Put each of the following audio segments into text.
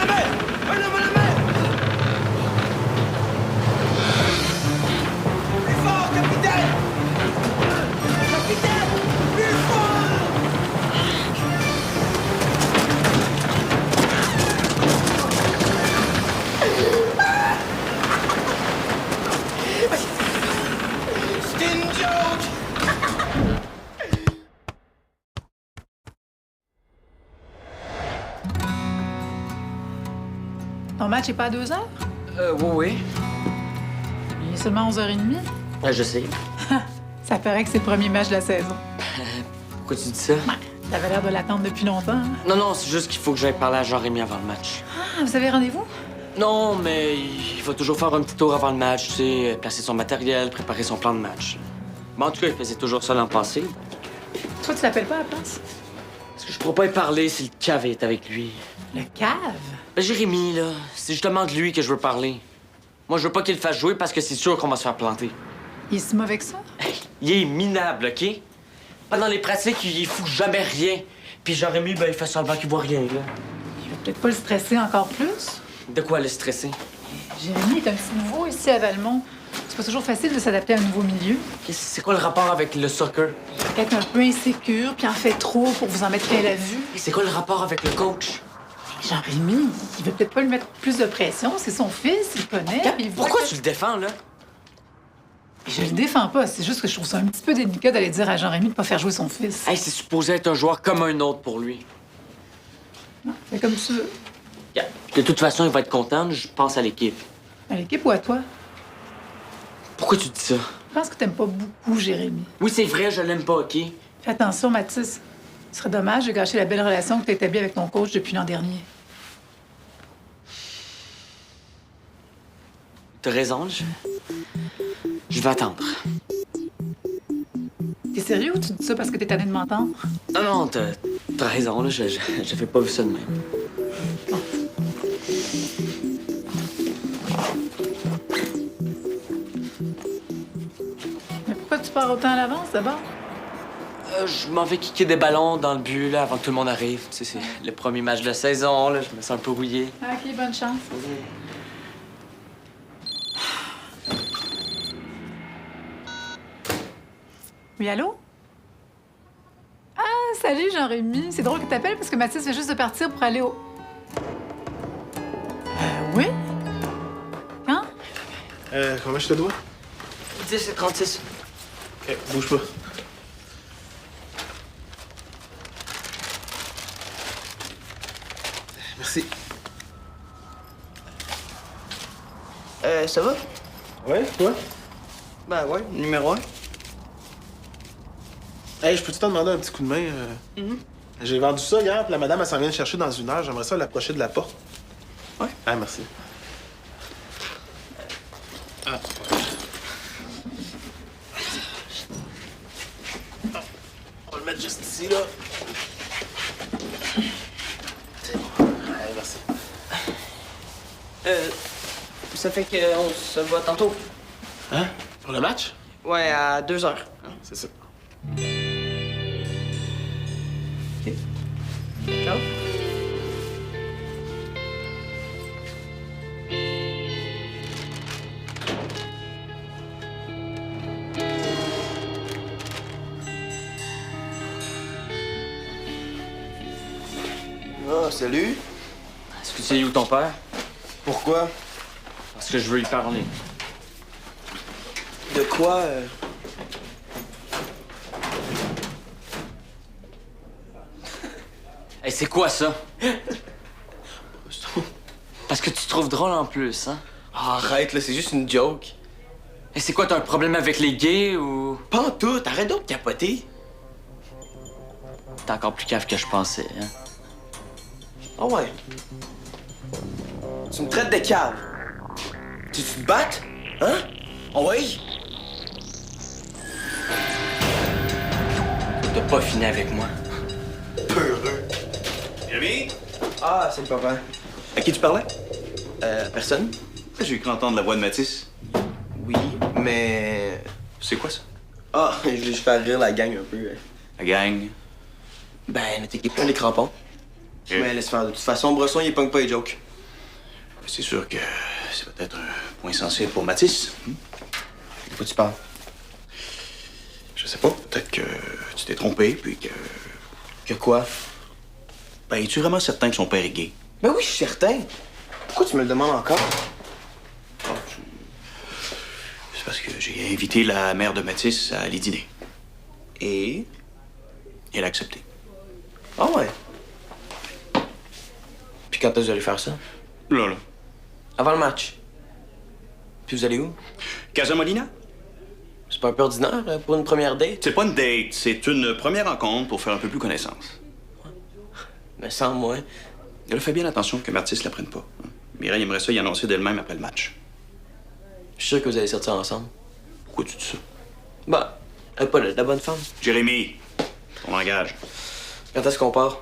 mer! Un homme à la mer! Plus fort, capitaine! Capitaine! Plus fort! C'était une joke! Ton match est pas à 2 heures? Oui. Il est seulement 11h30. Je sais. Ça paraît que c'est le premier match de la saison. Pourquoi tu dis ça? T'avais l'air de l'attendre depuis longtemps. Hein? Non, c'est juste qu'il faut que j'aille parler à Jean-Rémy avant le match. Ah, vous avez rendez-vous? Non, mais il va toujours faire un petit tour avant le match, tu sais, placer son matériel, préparer son plan de match. Mais en tout cas, il faisait toujours ça l'an passé. Toi, tu l'appelles pas à la place? Parce que je pourrais pas y parler si le cave est avec lui. Le cave? Ben, Jérémy, là, c'est justement de lui que je veux parler. Moi, je veux pas qu'il le fasse jouer parce que c'est sûr qu'on va se faire planter. Il est si mauvais que ça? Il est minable, OK? Pendant les pratiques, il fout jamais rien. Puis Jérémy, ben, il fait semblant qu'il voit rien, là. Il va peut-être pas le stresser encore plus. De quoi le stresser? Jérémy est un petit nouveau ici à Valmont. C'est pas toujours facile de s'adapter à un nouveau milieu. C'est quoi le rapport avec le soccer? Peut-être un peu insécure, puis en fait trop pour vous en mettre plein la vue. Et c'est quoi le rapport avec le coach? Jean-Rémy, il veut peut-être pas lui mettre plus de pression. C'est son fils, il le connaît. puis il voit Pourquoi que- tu le défends, là? Je le défends pas, c'est juste que je trouve ça un petit peu délicat d'aller dire à Jean-Rémy de pas faire jouer son fils. Hey, c'est supposé être un joueur comme un autre pour lui. C'est comme ça. Yeah. De toute façon, il va être content, je pense à l'équipe. À l'équipe ou à toi? Pourquoi tu dis ça? Je pense que t'aimes pas beaucoup Jérémy. Oui, c'est vrai, je l'aime pas, OK? Fais attention, Mathis. Ce serait dommage de gâcher la belle relation que t'as établie avec ton coach depuis l'an dernier. T'as raison, je vais attendre. T'es sérieux ou tu dis ça parce que t'es tanné de m'entendre? Non, t'as raison, là, j'avais pas vu ça de même. Mais pourquoi tu pars autant à l'avance, d'abord? Je m'en vais kicker des ballons dans le but, là, avant que tout le monde arrive. Tu sais, c'est le premier match de la saison, là, je me sens un peu rouillé. Ah, OK, bonne chance. Oui, allô? Ah, salut Jean-Rémy. C'est drôle que t'appelles parce que Mathis vient juste de partir pour aller au... Oui? Quand? Combien je te dois? 10 et 36. OK, bouge pas. Merci. Ça va? Ouais, toi? Ben ouais, numéro 1. Hey, je peux-tu te demander un petit coup de main? J'ai vendu ça hier, puis la madame, elle s'en vient le chercher dans 1 heure. J'aimerais ça l'approcher de la porte. Ouais. Ah, merci. On va le mettre juste ici, là. C'est bon. Allez, merci. Ça fait qu'on se voit tantôt. Hein? Pour le match? Ouais, à 2h. C'est ça. Ciao. Ah, salut. Est-ce que tu sais où ton père? Pourquoi? Parce que je veux lui parler. De quoi? Hey, c'est quoi ça? Parce que tu te trouves drôle en plus, hein? Ah, arrête, là, c'est juste une joke. Et c'est quoi, t'as un problème avec les gays ou... Pas en tout, arrête donc de capoter. T'es encore plus cave que je pensais, hein? Ah ouais. Tu me traites de cave. Tu te battes? Hein? Ah ouais? T'as pas fini avec moi. Peureux. Rémi? Ah, c'est le papa. À qui tu parlais? Personne? J'ai cru entendre la voix de Mathis. Oui, mais... C'est quoi ça? Ah, je vais juste faire rire la gang un peu. La gang. Ben, notre équipe, on les crampons. Ok. Mais laisse faire. De toute façon, Bresson, il pogne pas les jokes. C'est sûr que c'est peut-être un point sensible pour Mathis. De quoi tu parles? Je sais pas, peut-être que tu t'es trompé, puis que... Que quoi? Ben, es-tu vraiment certain que son père est gay? Ben oui, je suis certain. Pourquoi tu me le demandes encore? C'est parce que j'ai invité la mère de Mathis à aller dîner. Et elle a accepté. Ah ouais. Puis quand t'as allé faire ça? Là. Avant le match. Puis vous allez où? Casa Molina? C'est pas un peu ordinaire pour une première date? C'est pas une date, c'est une première rencontre pour faire un peu plus connaissance. Mais sans moi. Elle a fait bien attention que Mathis la prenne pas. Mireille aimerait ça y annoncer d'elle-même après le match. Je suis sûr que vous allez sortir ensemble. Pourquoi tu dis ça? Bah, elle est pas la bonne femme. Jérémy, ton langage. Quand est-ce qu'on part?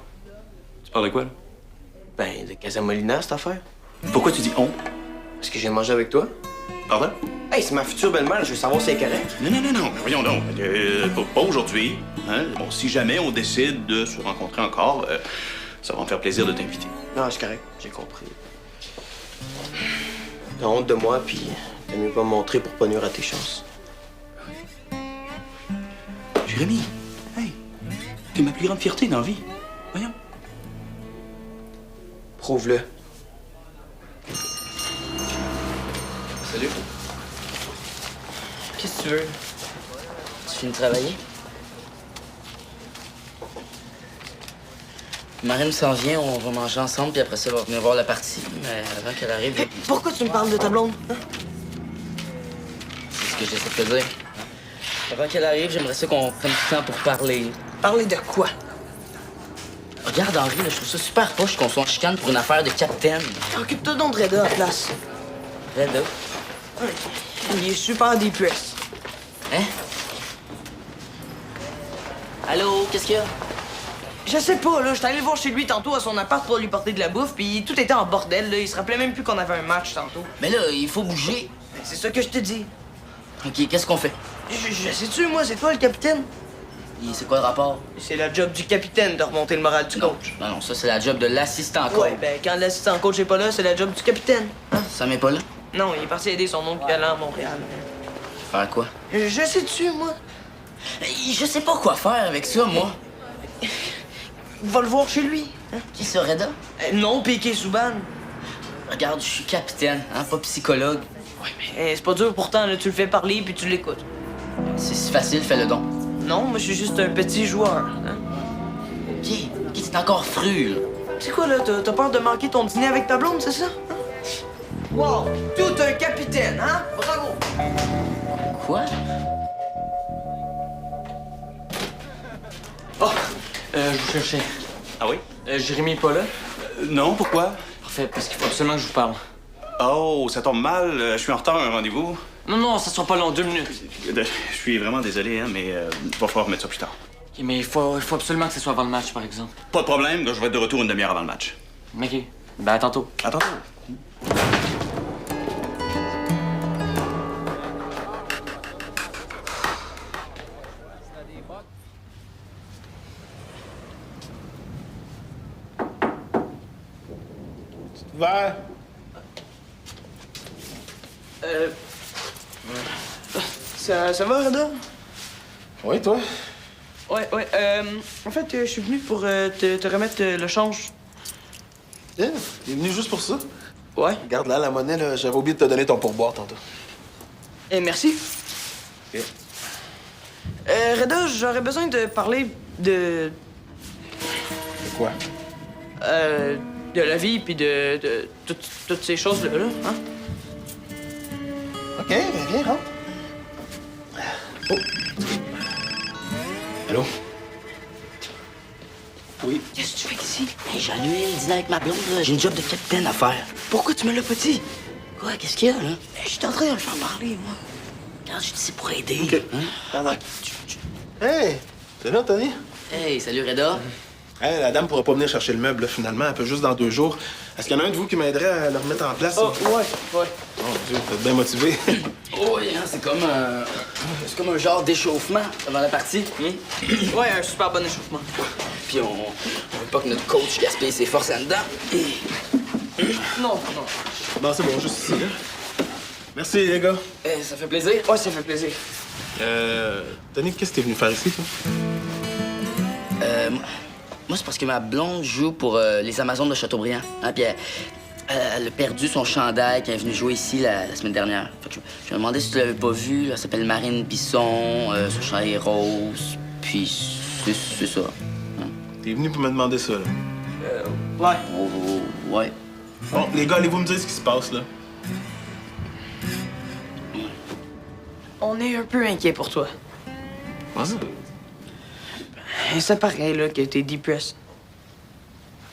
Tu parles de quoi, là? Ben, de Casamolina, cette affaire. Pourquoi tu dis on? Parce que j'ai mangé avec toi. Pardon? Hey, c'est ma future belle-mère, je veux savoir si elle est correcte. Non, voyons donc. Pas aujourd'hui. Hein? Bon, si jamais on décide de se rencontrer encore, ça va me faire plaisir de t'inviter. Non, c'est correct, j'ai compris. T'as honte de moi, puis t'as mieux pas me montrer pour pas nuire à tes chances. Jérémy, hey, t'es ma plus grande fierté dans la vie. Voyons. Prouve-le. Salut. Qu'est-ce que tu veux? Tu finis de travailler? Marine s'en vient, on va manger ensemble, puis après ça, elle va venir voir la partie. Mais avant qu'elle arrive, Hey, pourquoi tu me parles de ta blonde? Hein? c'est ce que j'essaie de te dire. Avant qu'elle arrive, j'aimerais ça qu'on prenne du temps pour parler. Parler de quoi? Regarde, Henri, là, je trouve ça super poche qu'on soit en chicane pour une affaire de capitaine. Occupe-toi donc de Reda à la place. Reda. Il est super DPS. Hein? Allô, qu'est-ce qu'il y a? Je sais pas, là, j'étais allé le voir chez lui tantôt à son appart pour lui porter de la bouffe, puis tout était en bordel, là. Il se rappelait même plus qu'on avait un match tantôt. Mais là, il faut bouger. Ben, c'est ça que je te dis. OK, qu'est-ce qu'on fait? Je sais-tu, moi, c'est toi le capitaine? Et c'est quoi le rapport? C'est la job du capitaine de remonter le moral du coach. Non, ça, c'est la job de l'assistant coach. Ouais, ben quand l'assistant coach est pas là, c'est la job du capitaine. Hein? Ça m'est pas là. Non, il est parti aider son oncle galant à Montréal. Faire quoi? Je sais-tu, moi? Je sais pas quoi faire avec ça, moi. Va le voir chez lui. Hein? Qui ça, Reda? Non, Piqué Souban. Regarde, je suis capitaine, hein, pas psychologue. Ouais, mais c'est pas dur pourtant, là, tu le fais parler puis tu l'écoutes. C'est si facile, fais-le don. Non, moi, je suis juste un petit joueur. Hein? Qui t'es encore fru, là? C'est quoi, là? T'as peur de manquer ton dîner avec ta blonde, c'est ça? Hein? Wow! Tout un capitaine, hein? Bravo! Quoi? Oh, je vous cherchais. Ah oui? Jérémy est pas là? Non, pourquoi? Parfait, parce qu'il faut absolument que je vous parle. Oh, ça tombe mal. Je suis en retard à un rendez-vous. Non, ça sera pas long, 2 minutes. Je suis vraiment désolé, hein, mais il va falloir remettre ça plus tard. Ok, mais il faut absolument que ce soit avant le match, par exemple. Pas de problème, là, je vais être de retour une demi-heure avant le match. Ok, ben à tantôt. À tantôt. Vert. Ça va, Reda? Oui, toi? Ouais. En fait, je suis venu pour te remettre le change. Yeah, il est venu juste pour ça. Ouais. Regarde là, la monnaie, là, j'avais oublié de te donner ton pourboire tantôt. Merci. Ok. Reda, j'aurais besoin de parler de C'est quoi? de la vie puis de toutes ces choses-là, là, hein? OK, viens, rentre. Oh. Allô? Oui. Qu'est-ce que tu fais ici? Hey, j'ai annulé le dîner avec ma blonde, là. J'ai une job de capitaine à faire. Pourquoi tu me l'as pas dit? Quoi? Qu'est-ce qu'il y a, là? Je suis en train de le faire parler, moi. Regarde, je dis c'est pour aider. OK. Hein? Pardon. Hey! T'es là, Tony? Hey, salut, Reda. Hey, la dame pourra pas venir chercher le meuble, là, finalement. Elle peut juste dans 2 jours. Est-ce qu'il y en a un de vous qui m'aiderait à le remettre en place? Oh, ouais. Mon Dieu, vous êtes bien motivé. Oh, oui, hein, c'est comme un genre d'échauffement avant la partie. Hein? Ouais, un super bon échauffement. Puis on veut pas que notre coach gaspille ses forces là-dedans. Non. Bon, c'est bon, juste ici, là. Merci, les gars. Ça fait plaisir. Ouais, ça fait plaisir. Tony, qu'est-ce que t'es venu faire ici, toi? Moi, c'est parce que ma blonde joue pour les Amazones de Châteaubriand. Hein, puis elle a perdu son chandail quand elle est venue jouer ici la semaine dernière. Fait que je me demandais si tu l'avais pas vu. Elle s'appelle Marine Bisson. Son chandail est rose. Puis c'est ça. Hein? T'es venu pour me demander ça, là. Ouais. Ouais. Bon, les gars, allez-vous me dire ce qui se passe, là? On est un peu inquiet pour toi. Ça paraît, là, que t'es depressed.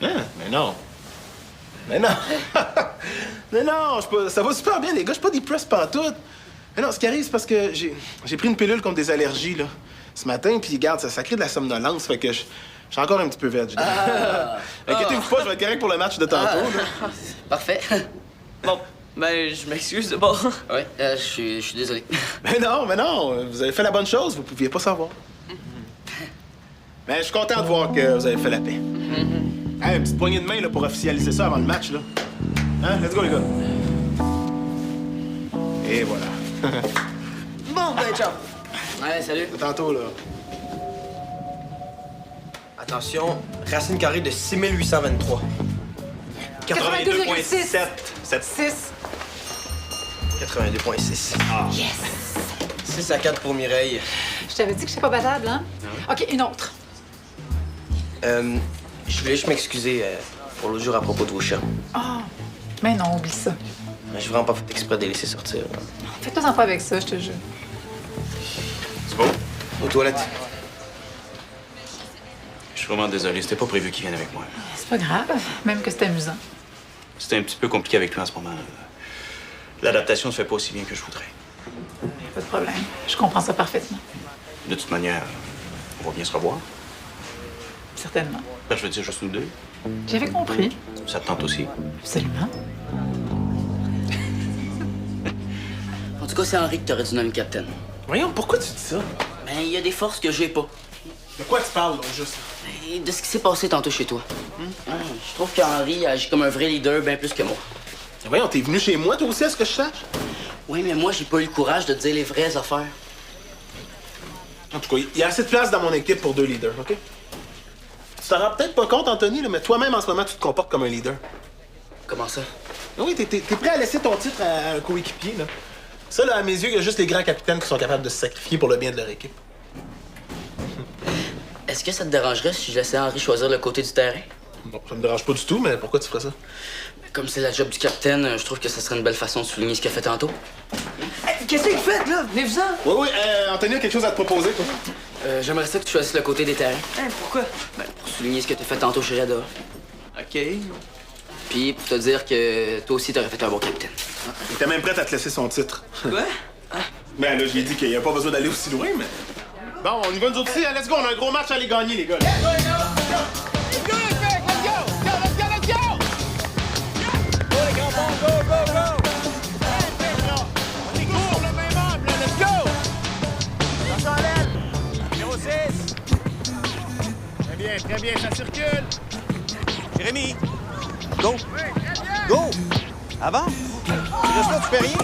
Hein? Mais non. Mais non! Mais non, ça va super bien, les gars. Je suis pas depressed pantoute. Mais non, ce qui arrive, c'est parce que j'ai pris une pilule contre des allergies, là, ce matin, puis regarde, ça crée de la somnolence, fait que je suis encore un petit peu veg. Inquiétez-vous pas, je vais être correct pour le match de tantôt, là. Parfait. Bon, ben, je m'excuse d'abord. Ouais, je suis désolé. Mais non, vous avez fait la bonne chose, vous pouviez pas savoir. Mais je suis content de voir que vous avez fait la paix. Hey, une petite poignée de main là, pour officialiser ça avant le match, là. Hein? Let's go, les gars. Et voilà. Bon, ben, ciao. Ouais, salut. À tantôt, là. Attention, racine carrée de 6823. 82,6. 6. 82,6. Ah. Yes! 6 à 4 pour Mireille. Je t'avais dit que j'étais pas battable, hein? OK, une autre. Je voulais juste m'excuser pour l'autre jour à propos de vos chats. Ah, mais non, oublie ça. J'ai vraiment pas fait exprès de les laisser sortir. Là. Fais-toi-en pas avec ça, je te jure. C'est bon? Aux toilettes. Je suis vraiment désolé, c'était pas prévu qu'il vienne avec moi. C'est pas grave, même que c'est amusant. C'était un petit peu compliqué avec lui en ce moment. L'adaptation ne se fait pas aussi bien que je voudrais. Pas de problème. Je comprends ça parfaitement. De toute manière, on va bien se revoir. Certainement. Ben, je veux dire, juste nous deux. J'avais compris. Ça te tente aussi? Absolument. En tout cas, c'est Henri que t'aurais dû nommer capitaine. Voyons, pourquoi tu dis ça? Ben, il y a des forces que j'ai pas. De quoi tu parles, là, juste? Et de ce qui s'est passé tantôt chez toi. Je trouve qu'Henri agit comme un vrai leader bien plus que moi. Voyons, t'es venu chez moi, toi aussi, à ce que je sache? Oui, mais moi, j'ai pas eu le courage de te dire les vraies affaires. En tout cas, il y a assez de place dans mon équipe pour 2 leaders, OK? Tu t'en rends peut-être pas compte, Anthony, là, mais toi-même, en ce moment, tu te comportes comme un leader. Comment ça? Oui, t'es prêt à laisser ton titre à un coéquipier, là. Ça, là, à mes yeux, il y a juste les grands capitaines qui sont capables de se sacrifier pour le bien de leur équipe. Est-ce que ça te dérangerait si je laissais Henri choisir le côté du terrain? Bon, ça me dérange pas du tout, mais pourquoi tu ferais ça? Comme c'est la job du capitaine, je trouve que ça serait une belle façon de souligner ce qu'il a fait tantôt. Hey, qu'est-ce que vous faites, là? Venez-vous-en. Oui, Anthony a quelque chose à te proposer, toi. J'aimerais ça que tu choisisses le côté des terrains. Hein, pourquoi? Ben, pour souligner ce que t'as fait tantôt chez Reda. OK. Puis pour te dire que toi aussi, t'aurais fait un bon capitaine. Il était même prêt à te laisser son titre. Quoi? Ben là, je lui ai dit qu'il n'y a pas besoin d'aller aussi loin, mais... Bon, on y va nous autres aussi. Let's go, on a un gros match à aller gagner, les gars. Très bien, ça circule. Jérémy, go. Go. Avant. Tu restes là, tu fais rien.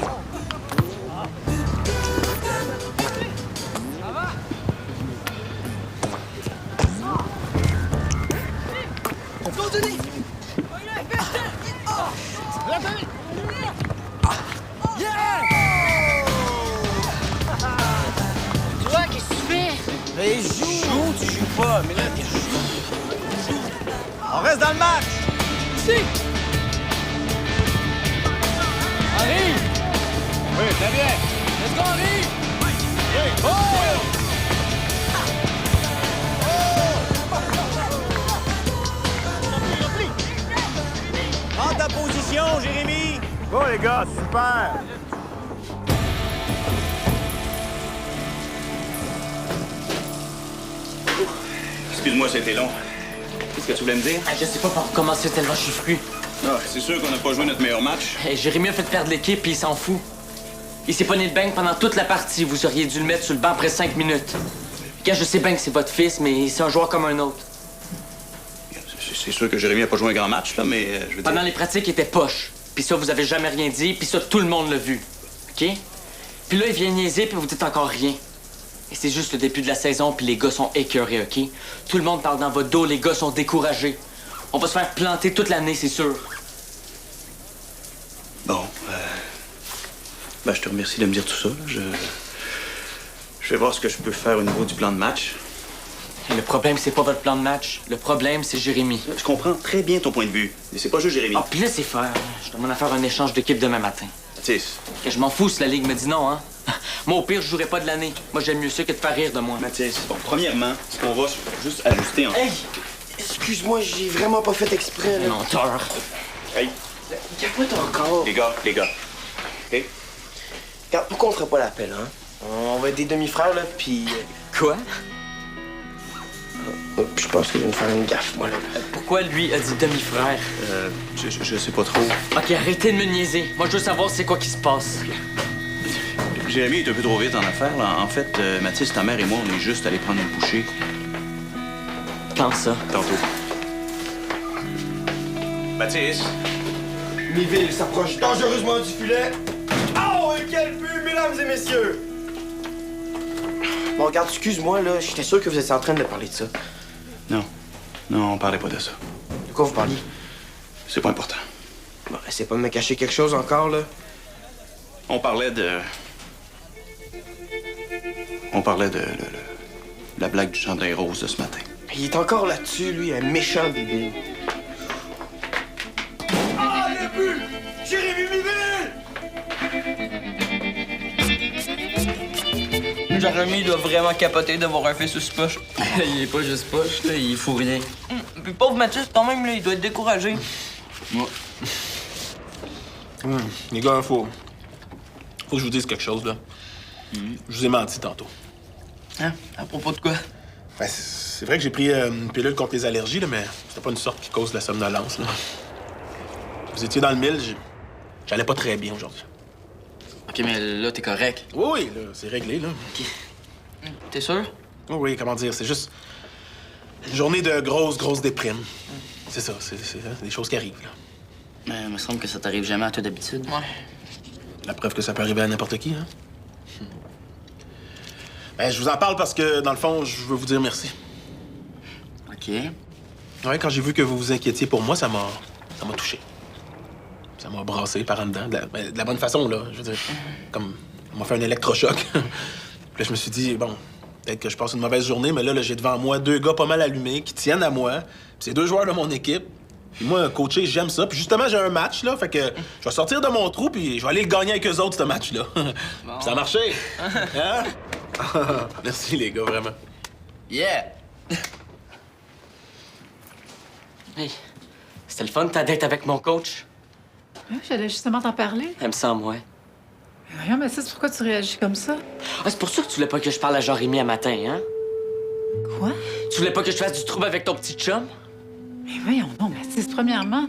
Continue! Toi, qu'est-ce que tu fais? Mais joue, tu joues pas. Mais là, tu joues. On reste dans le match. Si! Henri! Oui, très bien. Let's go, Henri! Oui. Oh! Prends ta position, Jérémy! Bon, les gars, super! Excuse-moi, c'était long. Qu'est-ce que tu voulais me dire? Je sais pas par comment c'est tellement je suis fru. Ah, c'est sûr qu'on n'a pas joué notre meilleur match. Hey, Jérémy a fait perdre l'équipe et il s'en fout. Il s'est pogné le bang pendant toute la partie. Vous auriez dû le mettre sur le banc après 5 minutes. Quand je sais bien que c'est votre fils, mais c'est un joueur comme un autre. c'est sûr que Jérémy a pas joué un grand match, là, mais je veux dire... Pendant les pratiques, il était poche. Puis ça, vous avez jamais rien dit, puis ça, tout le monde l'a vu. OK? Puis là, il vient niaiser, puis vous dites encore rien. Et c'est juste le début de la saison, puis les gars sont écœurés, OK? Tout le monde parle dans votre dos, les gars sont découragés. On va se faire planter toute l'année, c'est sûr. Bon, ben, je te remercie de me dire tout ça. Là. Je vais voir ce que je peux faire au niveau du plan de match. Et le problème, c'est pas votre plan de match. Le problème, c'est Jérémy. Je comprends très bien ton point de vue. Mais c'est pas juste Jérémy. Ah, puis laissez faire. Je demande à faire un échange d'équipe demain matin. Mathis. Que je m'en fous si la Ligue me dit non, hein? Moi, au pire, je jouerai pas de l'année. Moi, j'aime mieux ça que de faire rire de moi. Mathis, bon, premièrement, ce qu'on va juste ajuster en... Hey! Excuse-moi, j'ai vraiment pas fait exprès, là. Menteur. Hey, Capote encore. les gars. OK? Regarde, pourquoi on ferait pas l'appel, hein? On va être des demi-frères, là, puis... Quoi? Je pense qu'il va me faire une gaffe, moi, là. Pourquoi lui a dit demi-frère? Je sais pas trop. OK, arrêtez de me niaiser. Moi, je veux savoir c'est quoi qui se passe. Jérémy est un peu trop vite en affaires, là. En fait, Mathis, ta mère et moi, on est juste allés prendre une bouchée. Quand ça? Tantôt. Mathis! Miville s'approche dangereusement du filet. Oh, et quel but, mesdames et messieurs! Bon, regarde, excuse-moi, là, j'étais sûr que vous étiez en train de parler de ça. Non, on parlait pas de ça. De quoi vous parliez? C'est pas important. Bon, essayez pas de me cacher quelque chose encore, là. On parlait de la blague du chandail rose de ce matin. Il est encore là-dessus, lui, un méchant débile. Ah, le but! Jérémy Miville! Jérémy doit vraiment capoter d'avoir un fils aussi poche. Il est pas juste poche, là. Il fout rien. Puis pauvre Mathis, quand même, là, il doit être découragé. Les gars, faut que je vous dise quelque chose, là. Je vous ai menti tantôt. Hein? À propos de quoi? Ben, c'est vrai que j'ai pris une pilule contre les allergies, là, mais c'était pas une sorte qui cause la somnolence, là. Vous étiez dans le mille, j'allais pas très bien aujourd'hui. OK, mais là, t'es correct. Oui, là, c'est réglé, là. T'es sûr? Oui, comment dire, c'est juste une journée de grosse déprime. C'est ça, c'est des choses qui arrivent, là. Mais il me semble que ça t'arrive jamais à toi d'habitude. Ouais. La preuve que ça peut arriver à n'importe qui, hein? Ben, je vous en parle parce que, dans le fond, je veux vous dire merci. OK. Ouais, quand j'ai vu que vous vous inquiétiez pour moi, ça m'a touché. Ça m'a brassé par en dedans, de la bonne façon, là. Je veux dire, comme on m'a fait un électrochoc. Puis là, je me suis dit, bon, peut-être que je passe une mauvaise journée, mais là, j'ai devant moi 2 gars pas mal allumés qui tiennent à moi. Puis c'est 2 joueurs de mon équipe. Puis moi, coacher, j'aime ça. Puis justement, j'ai un match, là. Fait que je vais sortir de mon trou, puis je vais aller le gagner avec eux autres, ce match-là. Puis ça a marché. Hein? Merci, les gars, vraiment. Yeah! Hey, c'était le fun ta date avec mon coach? Oui, j'allais justement t'en parler. Elle me semble, ouais. Voyons, Mathis, pourquoi tu réagis comme ça? Ah, c'est pour ça que tu voulais pas que je parle à Jean-Rémy à matin, hein? Quoi? Tu voulais pas que je fasse du trouble avec ton petit chum? Mais voyons donc, Mathis, premièrement,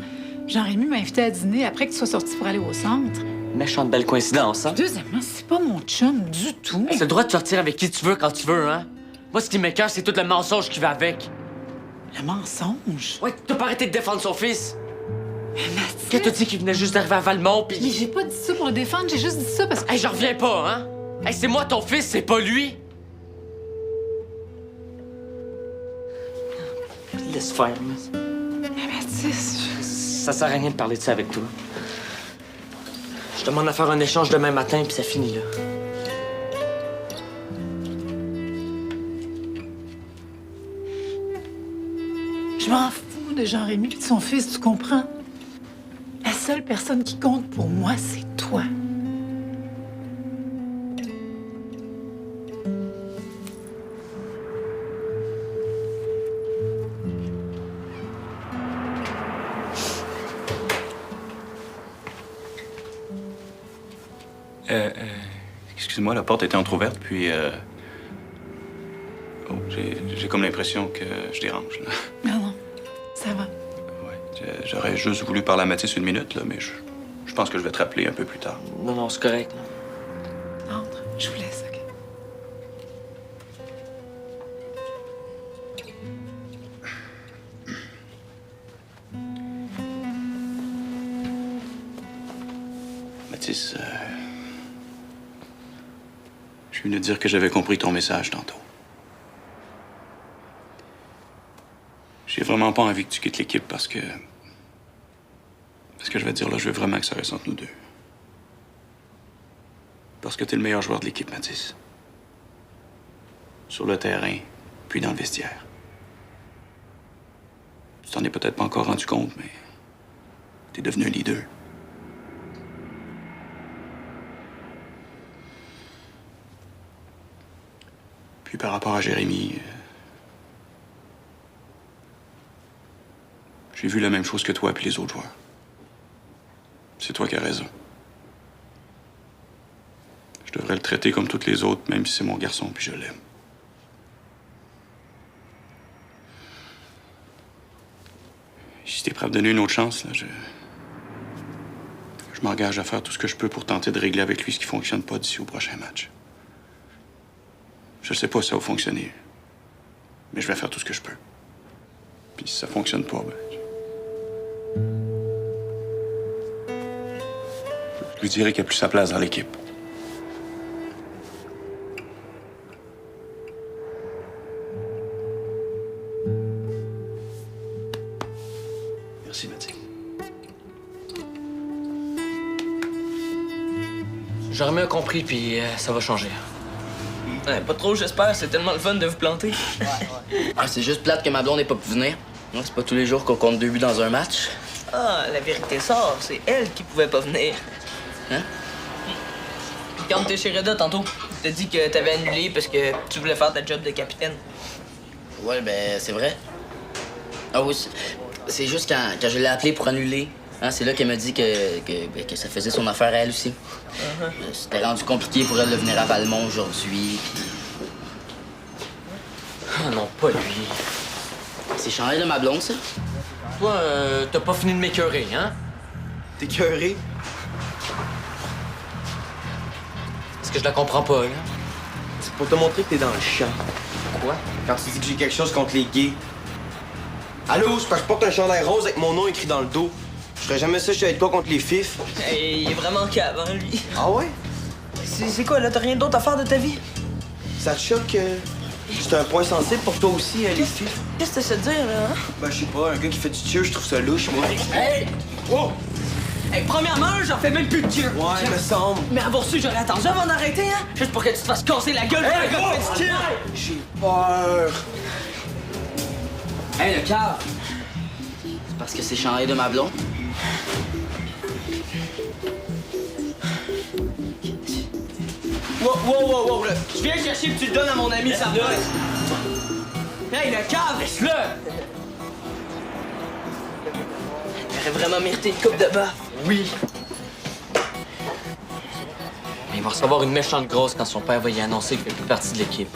Jean-Rémy m'a invité à dîner après que tu sois sorti pour aller au centre. Méchante belle coïncidence, hein? Deuxièmement, c'est pas mon chum du tout. Hey, t'as le droit de sortir avec qui tu veux quand tu veux, hein? Moi, ce qui m'écoeure, c'est tout le mensonge qui va avec. Le mensonge? Ouais, t'as pas arrêté de défendre son fils. Mais Mathis... Quand t'as dit qu'il venait juste d'arriver à Valmont, Mais pis... j'ai pas dit ça pour le défendre, j'ai juste dit ça parce que... Hey, j'en reviens pas, hein? Hey, c'est moi ton fils, c'est pas lui! Laisse faire, Mais Mathis... Ça sert à rien de parler de ça avec toi. Je demande à faire un échange demain matin, puis ça finit là. Je m'en fous de Jean-Rémy et de son fils, tu comprends? La seule personne qui compte pour moi, c'est toi. Excuse-moi, la porte était entrouverte, puis... Oh, j'ai comme l'impression que je dérange, là. Non, non, ça va. Ouais, j'aurais juste voulu parler à Mathis 1 minute, là, mais je pense que je vais te rappeler un peu plus tard. Non, c'est correct. Entre, je vous laisse, OK? Mathis, je suis venu te dire que j'avais compris ton message tantôt. J'ai vraiment pas envie que tu quittes l'équipe parce que je vais te dire là, je veux vraiment que ça reste entre nous deux. Parce que t'es le meilleur joueur de l'équipe, Mathis. Sur le terrain, puis dans le vestiaire. Tu t'en es peut-être pas encore rendu compte, mais t'es devenu un leader. Puis par rapport à Jérémy, j'ai vu la même chose que toi et les autres joueurs. C'est toi qui as raison. Je devrais le traiter comme toutes les autres, même si c'est mon garçon, puis je l'aime. Si t'es prêt à me donner une autre chance, là, je m'engage à faire tout ce que je peux pour tenter de régler avec lui ce qui fonctionne pas d'ici au prochain match. Je sais pas si ça va fonctionner, mais je vais faire tout ce que je peux. Puis si ça fonctionne pas, ben... je lui dirai qu'il a plus sa place dans l'équipe. Merci, Mathieu. J'aurais mieux compris, puis ça va changer. Ouais, pas trop, j'espère. C'est tellement le fun de vous planter. Ah, c'est juste plate que ma blonde n'ait pas pu venir. Non, c'est pas tous les jours qu'on compte 2 buts dans un match. Ah, la vérité sort, c'est elle qui pouvait pas venir. Hein? Puis quand t'es chez Reda tantôt, t'as dit que t'avais annulé parce que tu voulais faire ta job de capitaine. Ouais, ben, c'est vrai. Ah oui, c'est juste quand je l'ai appelé pour annuler, hein, c'est là qu'elle m'a dit que ça faisait son affaire à elle aussi. C'était rendu compliqué pour elle de venir à Valmont aujourd'hui. Ah non, pas lui. C'est Chantal de ma blonde, ça? Toi, t'as pas fini de m'écœurer, hein? T'es cœuré? Est-ce que je la comprends pas, là? C'est pour te montrer que t'es dans le champ. Quoi? Quand tu dis que j'ai quelque chose contre les gays. Allô, c'est parce que je porte un chandail rose avec mon nom écrit dans le dos. Je ferais jamais ça, je suis avec toi contre les fifs. Hey, il est vraiment cave, hein, lui. Ah ouais? C'est quoi, là? T'as rien d'autre à faire de ta vie? Ça te choque? C'est un point sensible pour toi aussi, les fifs. Qu'est-ce que t'essaies de dire, là? Hein? Ben, je sais pas, un gars qui fait du tir, je trouve ça louche, moi. Hey! Oh! Hey, premièrement, j'en fais même plus de tir. Ouais, me semble. Mais avoir su, j'aurais attendu avant d'arrêter, hein? Juste pour que tu te fasses casser la gueule par un gars qui fait du tir. J'ai peur. Hey, le cave! C'est parce que c'est Chantal de ma blonde? Wow, là. Je viens chercher et tu le donnes à mon ami, ça va. Hey, le cave, laisse-le! Il aurait vraiment mérité une coupe de bas. Oui. Mais il va recevoir une méchante grosse quand son père va y annoncer qu'il fait plus partie de l'équipe.